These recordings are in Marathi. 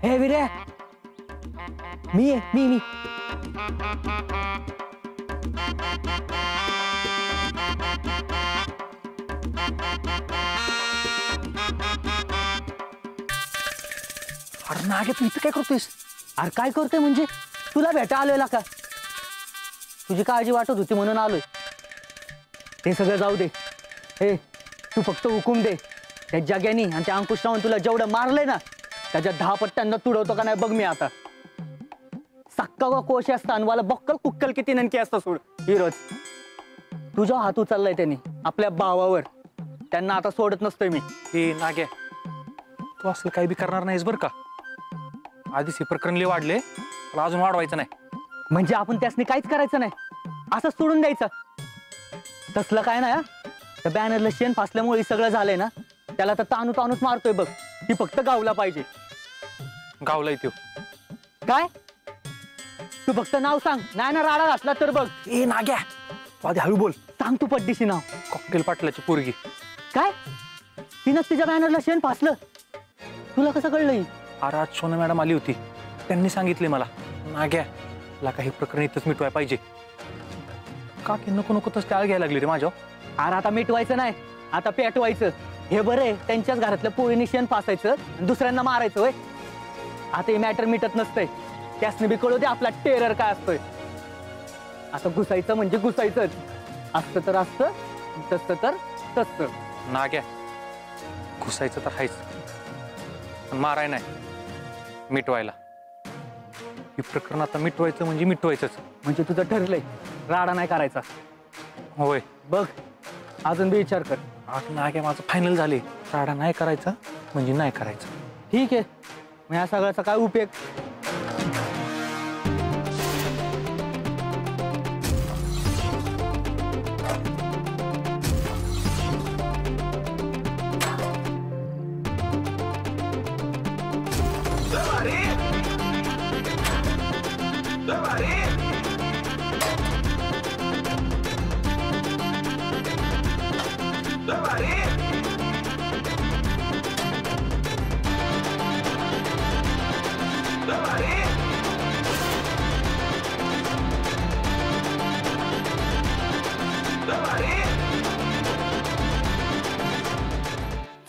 हे विरे, मी अरे नागे, तू इथं काय करतोयस? अरे काय करतोय म्हणजे? तुला भेटा आलोय का? तुझी काळजी वाटत होती म्हणून आलोय. ते सगळं जाऊ दे. हे तू फक्त हुकूम दे. त्या जग्यानी आणि त्या अंकुशरावने तुला जेवढं मारलंय ना, त्याच्या 10 पट्ट्यांना तुडवतो का नाही बघ मी आता. सक्का व कोशी असता आणि मला बक्कल कुक्कल किती ननकी असतं सोड हिरोज. तुझा हात उचललाय त्यांनी आपल्या भावावर. त्यांना आता सोडत नसतोय मी. हे नाग्या, तू असं काही बी करणार नाहीस बरं का. आधीच हे प्रकरण लय वाढले, मला अजून वाढवायचं नाही. म्हणजे आपण त्यासनी काहीच करायचं नाही, असं सोडून द्यायचं? तसलं काय ना, त्या बॅनरला शेण फासल्यामुळे सगळं झालंय ना. त्याला तर ताणूच मारतोय बघ. ती फक्त गावला पाहिजे. गावलाय तो काय? तू फक्त नाव सांग, नाही ना राडा घातला तर बघ. ए नाग्या, आधी हळू बोल. सांग तू पड्डीशी नाव. कॉकटेल पाटलाची पोरगी. काय? तिनं तिच्या बॅनरला शेण फासलं? तुला कसं कळलं? अरे आज सोना मॅडम आली होती, त्यांनी सांगितले मला. नाग्या, ला काही प्रकरण इथंच मिटवाय पाहिजे. का की नको नको तस टाळ घ्यायला लागली रे माझ्या. अरे आता मिटवायचं नाही, आता पेटवायचं. हे बरं आहे, त्यांच्याच घरातल्या पोळीने शेण फासायचं, दुसऱ्यांना मारायचं. होय, आता हे मॅटर मिटत नसतंय. त्यासने बी कळू दे आपला टेरर काय असतोय. आता घुसायचं म्हणजे घुसायचंच. असतं तर असतं, तसं तर तसं. नाग्या, घुसायचं तर हायच, पण माराय नाही, मिटवायला. हे प्रकरण आता मिटवायचं म्हणजे मिटवायचंच. म्हणजे तुझं ठरलंय, राडा नाही करायचा? होय. बघ, अजून बी विचार कर. आज नाग्या, माझं फायनल झाले. राडा नाही करायचा म्हणजे नाही करायचं. ठीक आहे, मग या सगळ्याचा काय उपयोग?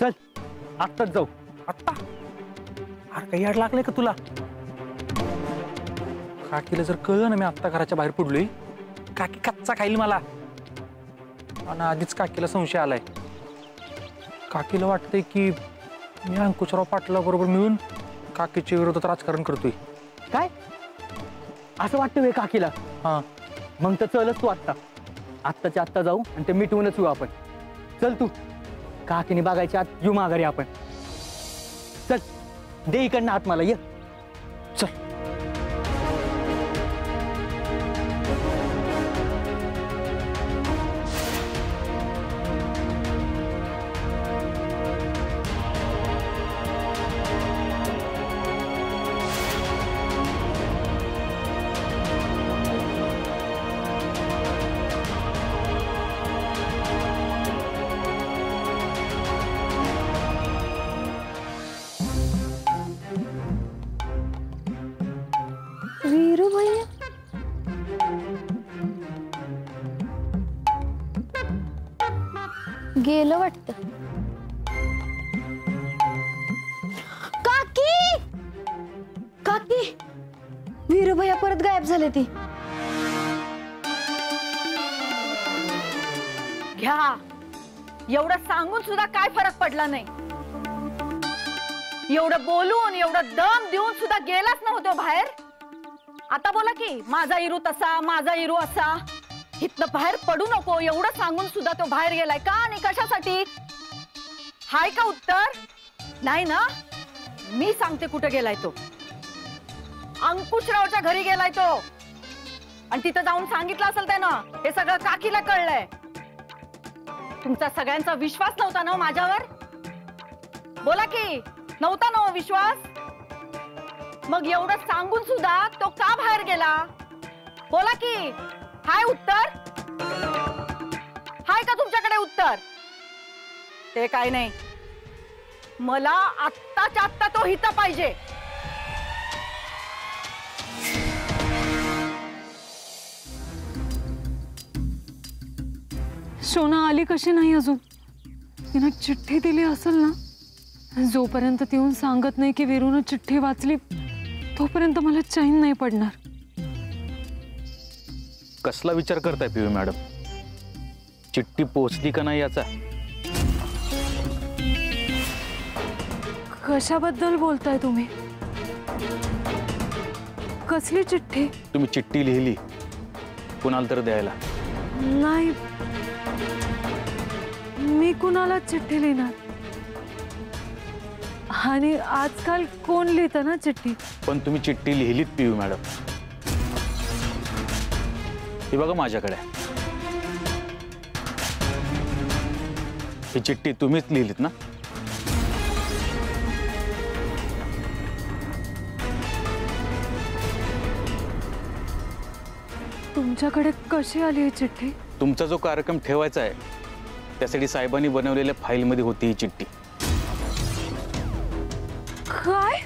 चल आत्ताच जाऊ. आत्ता? अरे काही याड लागलंय का तुला? काकीला जर कळलं ना मी आत्ता घराच्या बाहेर पडलोय, काकी कच्चा खाईल मला. आणि आधीच काकीला संशय आलाय. काकीला वाटतंय की मी अंकुशराव पाटला बरोबर मिळून काकीच्या विरोधात राजकारण करतोय. काय असं वाटतं वे काकीला? हा, मग तर चलच तू आत्ताच्या आत्ता जाऊ आणि ते मिटवूनच येऊ आपण. चल तू. काकीने बघायच्या आत येऊ माघारी आपण. चल, दे इकडनं हात मला. ये चल. वीरू भैया, गेलं वाटतं. काकी, काकी, वीरू भैया परत गायब झाले. ती घ्या. एवढं सांगून सुद्धा काय फरक पडला नाही. एवढं बोलून, एवढं दम देऊन सुद्धा गेलाच नव्हतो बाहेर. आता बोला की माझा इरू तसा, माझा इरू असा. इथनं बाहेर पडू नको एवढं सांगून सुद्धा तो बाहेर गेलाय का आणि कशासाठी? हाय का उत्तर? नाही ना. मी सांगते कुठे गेलाय तो. अंकुशरावच्या घरी गेलाय तो. आणि तिथं जाऊन सांगितलं असेल त्यानं हे सगळं काकीला कळलंय. तुमचा सगळ्यांचा विश्वास नव्हता ना माझ्यावर? बोला की, नव्हता ना विश्वास? मग एवढं सांगून सुद्धा तो का बाहेर गेला? बोला की. हाय उत्तर? हाय का तुमच्याकडे उत्तर? ते काय नाही. मला आत्ताच्या आत्ता तो हिता पाहिजे. शोना आली कशी नाही अजून? तिनं चिठ्ठी दिली असेल ना. जोपर्यंत ती येऊन सांगत नाही की वीरूनं चिठ्ठी वाचली तोपर्यंत मला चैन नाही पडणार. कसला विचार करताय पीयू मॅडम? चिठ्ठी पोहोचली का नाही याचा? कशाबद्दल बोलताय तुम्ही? कसली चिठ्ठी? तुम्ही चिठ्ठी लिहिली कुणाला तर द्यायला. नाही, मी कुणाला चिठ्ठी लिहिणार? आणि आजकाल कोण लिहितं ना चिठ्ठी? पण तुम्ही चिठ्ठी लिहिलीत पीयू मॅडम. ही बघा माझ्याकडे. ही चिठ्ठी तुम्हीच लिहिलीत ना? तुमच्याकडे कशी आली ही चिठ्ठी? तुमचा जो कार्यक्रम ठेवायचा आहे त्यासाठी साहेबांनी बनवलेल्या फाईलमध्ये होती ही चिठ्ठी. काय?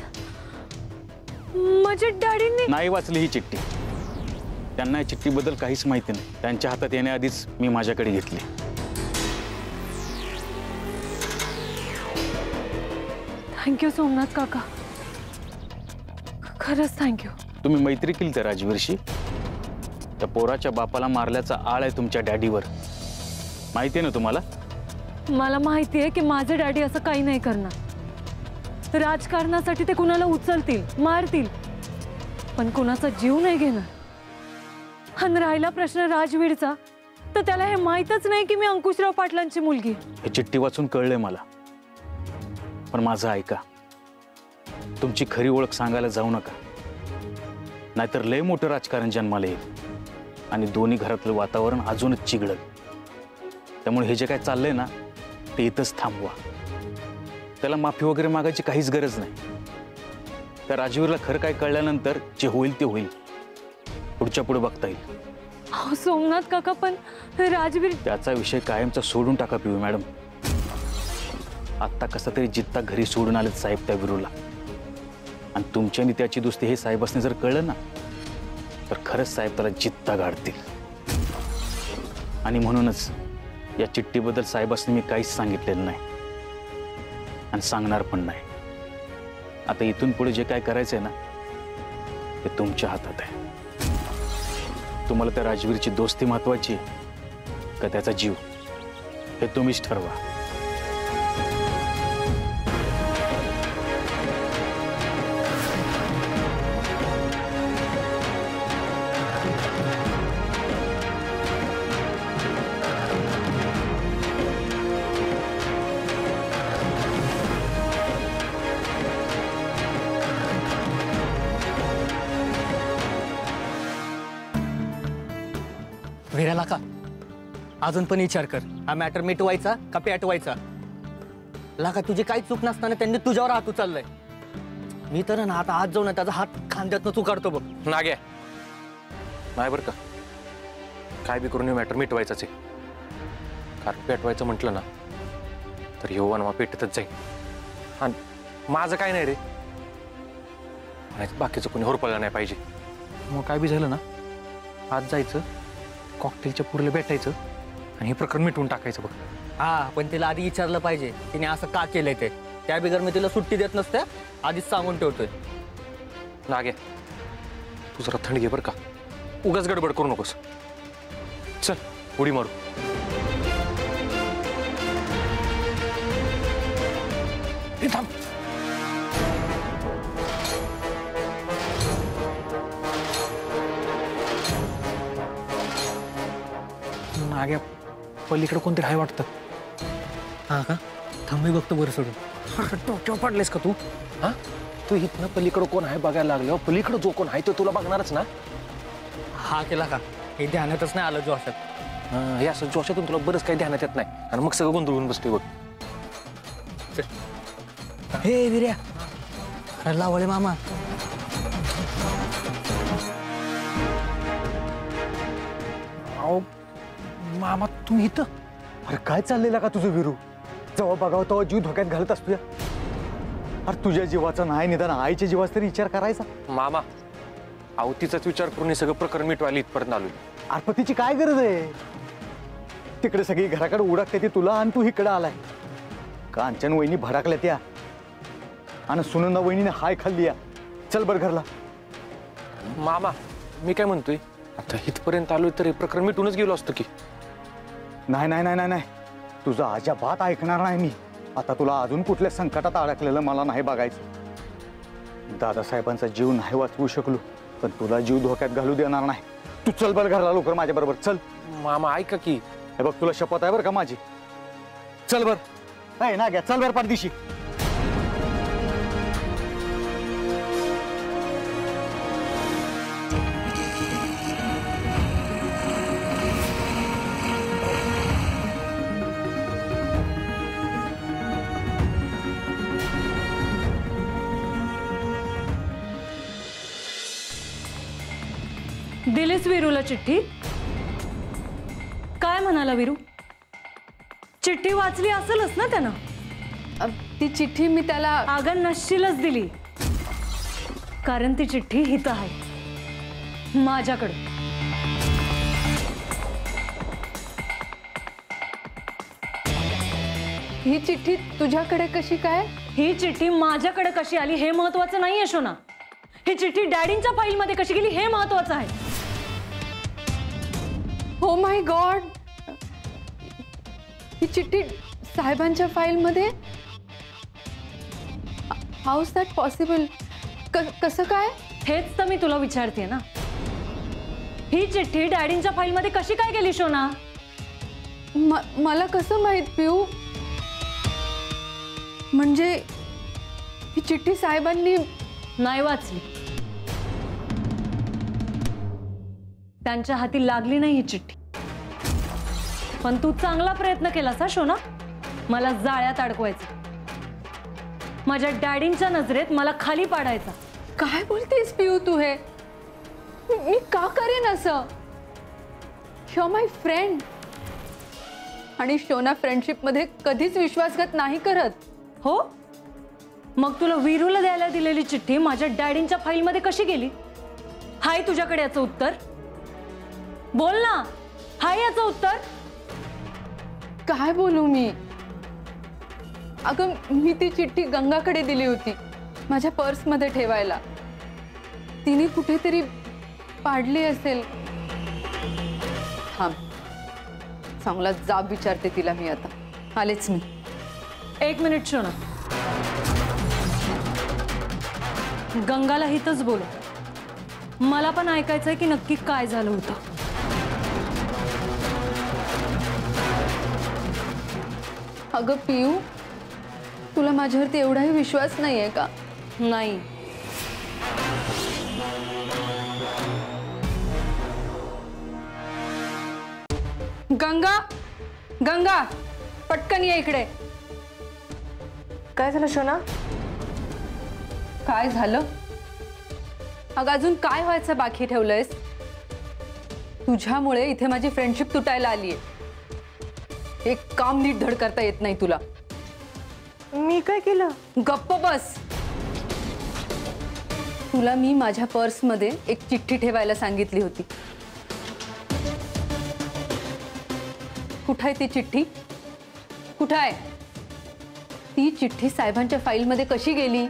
माझ्या डॅडींनी नाही वाचली ही चिठ्ठी. त्यांना या चिठ्ठीबद्दल काहीच माहिती नाही. त्यांच्या हातात येण्याआधीच मी माझ्याकडे घेतली. थँक्यू सोमनाथ काका, खरंच थँक्यू. तुम्ही मैत्री केली त्या राजवीरशी. त्या पोराच्या बापाला मारल्याचा आळ आहे तुमच्या डॅडीवर. माहिती आहे ना तुम्हाला? मला माहिती आहे की माझे डॅडी असं काही नाही करणार. राजकारणासाठी ते कुणाला उचलतील, मारतील, पण कुणाचा जीव नाही घेणार. आणि राहिला प्रश्न राजवीरचा, तर त्याला हे माहीतच नाही की मी अंकुशराव पाटलांची मुलगी. हे चिठ्ठी वाचून कळलंय मला. पण माझं ऐका, तुमची खरी ओळख सांगायला जाऊ नका, नाहीतर लय मोठं राजकारण जन्माला येईल आणि दोन्ही घरातलं वातावरण अजूनच चिघळल. त्यामुळे हे जे काय चाललंय ना ते इथंच थांबवा. त्याला माफी वगैरे मागायची काहीच गरज नाही. त्या राजवीरला खरं काय कळल्यानंतर जे होईल ते होईल. पुढच्या पुढे बघता येईल. अहो सोमनाथ काका, पण राजवीर... त्याचा विषय कायमचा सोडून टाका पीयू मॅडम. आत्ता कसं तरी जित्ता घरी सोडून आलेत साहेब त्या वीरूला. आणि तुमच्या आणि त्याची दोस्ती हे साहेबांनी जर कळलं ना तर खरंच साहेब त्याला जित्ता गाडतील. आणि म्हणूनच या चिठ्ठीबद्दल साहेबांनी मी काहीच सांगितलेलं नाही आणि सांगणार पण नाही. आता इथून पुढे जे काय करायचंय ना ते तुमच्या हातात आहे. तुम्हाला त्या राजवीरची दोस्ती महत्वाची का त्याचा जीव हे तुम्हीच ठरवा. वीराला का अजून पण विचार कर, हा मॅटर मिटवायचा का पेटवायचा? लाका तुझी काही चूक नसताना त्यांनी तुझ्यावर हात उचललाय. मी तर ना आता आज जाऊन त्याचा हात खांद्यातनं चुकाडतो बघ. नागे नाही बरं का, काय बी करून मॅटर मिटवायचाच आहे. कारण पेटवायचं म्हटलं ना तर हे वनवा पेटतच जाईल. आणि माझं काय नाही रे, बाकीचं कोणी होरपळलं नाही पाहिजे. मग काय बी झालं ना आज जायचं, कॉकटेलच्या पुरीला भेटायचं आणि हे प्रकरण मिटवून टाकायचं बघ. हा, पण तिला आधी विचारलं पाहिजे तिने असं का केलंय ते. त्या बिगर मी तिला सुट्टी देत नसते, आधीच सांगून ठेवतोय. नागे तू जरा थंड घे बरं का, उगाच गडबड करू नकोस. चल उडी मारू. हे थांब. नाग्या पलीकडे कोणतरी आहे वाटतं. हा का? थांब मी बघतो बरं सोडून. डोक्यावर पडलेस का तू? हा, तू इथनं पलीकडं कोण आहे बघायला लागलो. पलीकडं जो कोण आहे तो तुला बघणारच ना. हा केला का? हे ध्यानातच नाही आलं जोशात. हे असं जोशातून तुला बरंच काही ध्यानात येत नाही आणि मग सगळं गोंधळून बसते बघ. हे विर्या, अरे लावळे मामा. अहो मामा तुम्ही इथं? अरे काय चाललेला का तुझं वीरू? जेव्हा बघावं तेव्हा जीव धोक्यात घालत असतो. अरे तुझ्या जीवाचा नाही निदान आईच्या जीवाचा तरी विचार करायचा. मामा अहो तिचाच विचार करून हे सगळं प्रकरण मिटवायला इथपर्यंत आलो. अरे पण तिची काय गरज आहे? तिकडे सगळी घराकडे उडकते ती तुला आणि तू इकडे आलाय. कांचन वहिनी भडकल्या त्या आणि सुनंदा वहिनीने हाय खाल्ली या. चल बर घरला. मामा मी काय म्हणतोय, आता इथपर्यंत आलोय तर हे प्रकरण मिटूनच गेलो असतो की. नाही नाही नाही नाही नाही, तुझं अजिबात ऐकणार नाही मी. आता तुला अजून कुठल्या संकटात अडकलेलं मला नाही बघायचं. दादासाहेबांचा जीव नाही वाचवू शकलो, पण तुला जीव धोक्यात घालू देणार नाही. तू चल बर घरला लवकर माझ्या बरोबर चल. मामा ऐका की. हे बघ तुला शपथ आहे बरं का माझी. चल बर. नाही ना घ्या, चल बर परदिशी. दिलीस विरूला चिठ्ठी? काय म्हणाला विरू? चिठ्ठी वाचली असेलच ना त्यानं? ती चिठ्ठी मी त्याला अगं नशीलच दिली, कारण ती चिठ्ठी हित आहे माझ्याकडे. ही चिठ्ठी तुझ्याकडे कशी काय? ही चिठ्ठी माझ्याकडे कशी आली हे महत्वाचं नाही यशोना. ही चिठ्ठी डॅडींच्या फाईल मध्ये कशी गेली हे महत्वाचं आहे. हो माय गॉड, ही चिठ्ठी साहेबांच्या फाईल मध्ये? How is that possible? कसं काय? हेच तर मी तुला विचारते ना. ही चिठ्ठी डॅडींच्या फाईल मध्ये कशी काय गेली शोना? मला कसं माहित पिऊ? म्हणजे ही चिठ्ठी साहेबांनी नाही वाचली, त्यांच्या हाती लागली नाही ही चिठ्ठी. पण तू चांगला प्रयत्न केलास हा शोना, मला जाळ्यात अडकवायचा, माझ्या डॅडींच्या नजरेत मला खाली पाडायचा. काय बोलतेस पिऊ तू? हे मी का करेन असं? शो माय फ्रेंड, आणि शोना फ्रेंडशिप मध्ये कधीच विश्वासघात नाही करत. हो, मग तुला विरूला द्यायला दिलेली चिठ्ठी माझ्या डॅडींच्या फाईल मध्ये कशी गेली? हाय तुझ्याकडे याचं उत्तर? बोल ना, हाय याचं उत्तर? काय बोलू मी? अगं मी ती चिठ्ठी गंगाकडे दिली होती माझ्या पर्स मध्ये ठेवायला. तिने कुठेतरी पाडली असेल. थांब, चांगला जाब विचारते तिला मी आता. आलेच मी. एक मिनिट शोना, गंगाला हितच बोल. मला पण ऐकायचंय की नक्की काय झालं होतं. अगं पियू, तुला माझ्यावरती एवढाही विश्वास नाहीये का? नाही. गंगा, गंगा पटकन ये इकडे. काय झालं शोना? काय झालं? अगं अजून काय व्हायचं बाकी ठेवलंयस? तुझ्यामुळे इथे माझी फ्रेंडशिप तुटायला आलीये. एक काम नीट धड करता येत नाही तुला. मी काय केलं? गप्प बस. तुला मी माझ्या पर्स मध्ये एक चिठ्ठी ठेवायला सांगितली होती. कुठे आहे ती चिठ्ठी? कुठे आहे ती चिठ्ठी? साहेबांच्या फाईल मध्ये कशी गेली?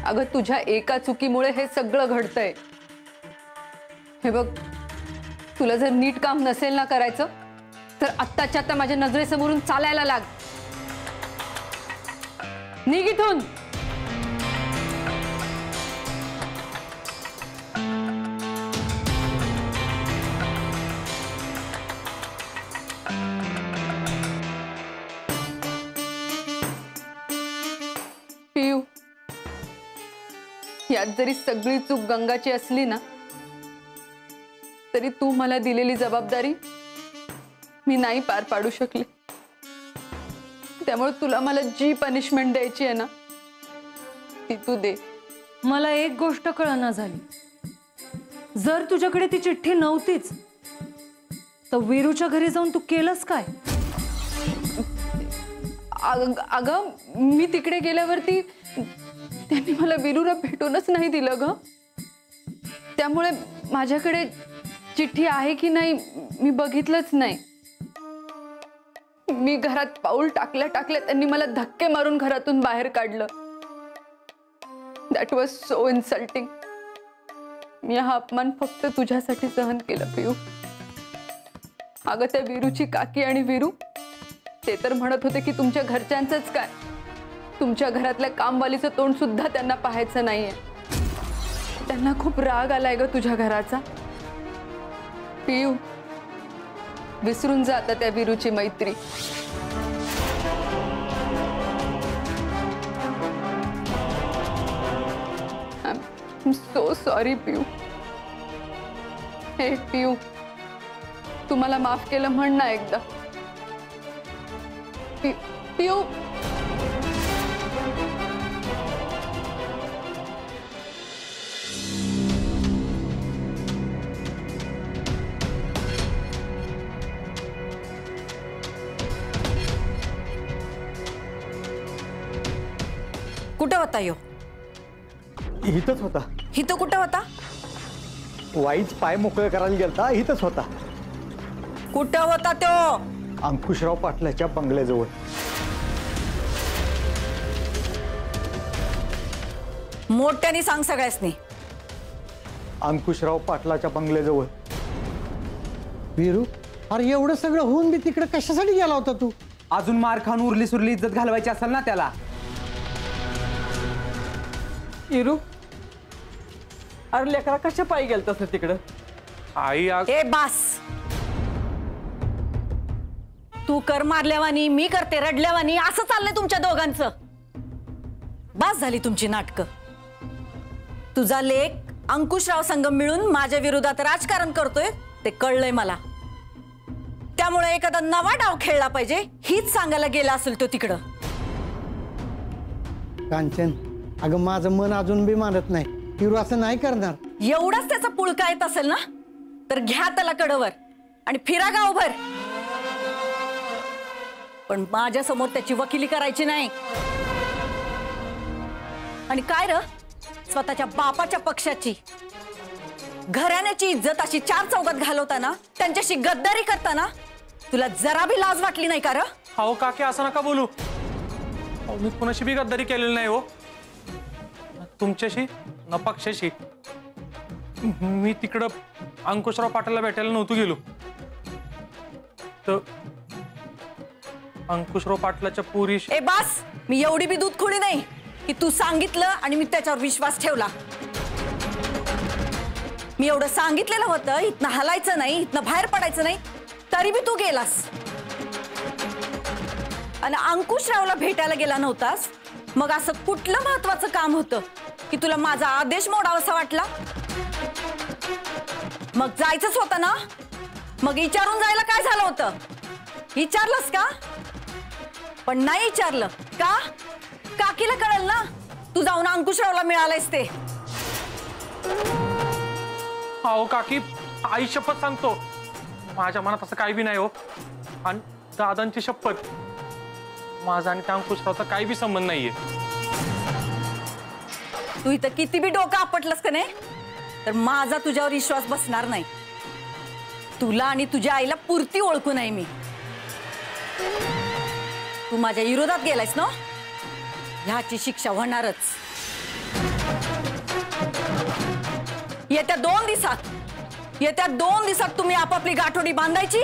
अगं तुझ्या एका चुकीमुळे हे सगळं घडतंय. हे बघ, तुला जर नीट काम नसेल ना करायचं तर आत्ताच्या आत्ता माझ्या नजरेसमोरून चालायला लाग. निघ इथून. पियू, यात जरी सगळी चूक गंगाची असली ना तरी तू मला दिलेली जबाबदारी मी नाही पार पाडू शकले. त्यामुळे तुला मला जी पनिशमेंट द्यायची आहे ना ती तू दे. मला एक गोष्ट कळना झाली, जर तुझ्याकडे ती चिठ्ठी नव्हतीच तर विरूच्या घरी जाऊन तू केलंस काय? अगं मी तिकडे गेल्यावरती त्यांनी मला विरूला भेटूनच नाही दिलं ग. त्यामुळे माझ्याकडे चिठ्ठी आहे की नाही मी बघितलंच नाही. मी घरात पाऊल टाकल्या टाकल्या त्यांनी मला धक्के मारून घरातून बाहेर काढलं. That was so insulting. मी हा अपमान फक्त तुझ्यासाठी सहन केलं पियू. अगं त्या वीरूची काकी आणि वीरू ते तर म्हणत होते की तुमच्या घरच्यांचंच काय, तुमच्या घरातल्या कामवालीचं तोंड सुद्धा त्यांना पाहायचं नाहीये. त्यांना खूप राग आलाय ग तुझ्या घराचा. पियू विसरून जा आता त्या वीरूची मैत्री. I'm so sorry पियू. हे पियू तुम्हाला माफ केलं म्हण ना एकदा. पियू कुठं होता यो? इथंच होता. हिथं कुठं होता? वाईच पाय मोकळे करायला गेलता, इथंच होता. कुठं होता तो? अंकुशराव पाटलाच्या बंगल्याजवळ. मोठ्याने सांग सगळ्यासनी. अंकुशराव पाटलाच्या बंगल्याजवळ. वीरू, अरे एवढं सगळं होऊन मी तिकडे कशासाठी गेला होता तू? अजून मार खाऊन उरली सुरली इज्जत घालवायची असेल ना त्याला. इरू, अरे लेकरा कशा पायी गेलत असं तिकडं? आई आज ए बास. तू कर मारल्यावानी मी करते रडल्यावानी असं चाललंय तुमच्या दोघांचं. बास झाली तुमची नाटकं. तुझा लेक अंकुशराव संगम मिळून माझ्या विरोधात राजकारण करतोय ते कळलंय मला. त्यामुळे एखादा नवा डाव खेळला पाहिजे हीच सांगायला गेला असेल तो तिकडं. कांचन, अगं माझं मन अजून बी मानत नाही. वीरू असं नाही करणार. एवढाच त्याचा पुळका येत असेल ना तर घ्या त्याला कडवर आणि फिरा गावभर. पण माझ्या समोर त्याची वकिली करायची नाही. आणि काय र, स्वतःच्या बापाच्या पक्षाची घराण्याची इज्जत अशी चार चौकात घालवताना त्यांच्याशी गद्दारी करताना तुला जरा भी लाज वाटली नाही का र? हो काकी असं नका बोलू. अहो, मी कोणाशी बी गद्दारी केलेली नाही हो. तुमच्याशी न पक्षाशी. मी तिकडं अंकुशराव पाटलाला भेटायला नव्हतो गेलो तर अंकुशराव पाटलाच्या पुरीशी. ए बास, मी एवढी बी दूध खोडी नाही की तू सांगितलं आणि मी त्याच्यावर विश्वास ठेवला. मी एवढं सांगितलेलं होतं इथनं हलायचं नाही, इथनं बाहेर पडायचं नाही, तरी बी तू गेलास. आणि अंकुशरावला भेटायला गेला नव्हतास. मग असं कुठलं महत्वाचं काम होतं की तुला माझा आदेश मोडावासा वाटला? मग जायचंच होतं ना. मग विचारून जायला काय झालं होतं? विचारलंस का? पण नाही विचारलं का? काकीला कळेल ना तू जाऊन अंकुशरावला मिळालायस ते. हो काकी, आई शपथ सांगतो माझ्या मनात असं काही बी नाही हो. आणि दादांची शपथ, माझा आणि त्या अंकुशरावचा काही बी संबंध नाहीये. तू इथं किती बी डोकं आपटलंस का नाही तर माझा तुझ्यावर विश्वास बसणार नाही. तुला आणि तुझ्या आईला पुरती ओळखू नाही मी. तू माझ्या विरोधात गेलायस ना, ह्याची शिक्षा होणारच. येत्या 2 दिवसात तुम्ही आपापली गाठोडी बांधायची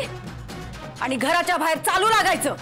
आणि घराच्या बाहेर चालू लागायचं.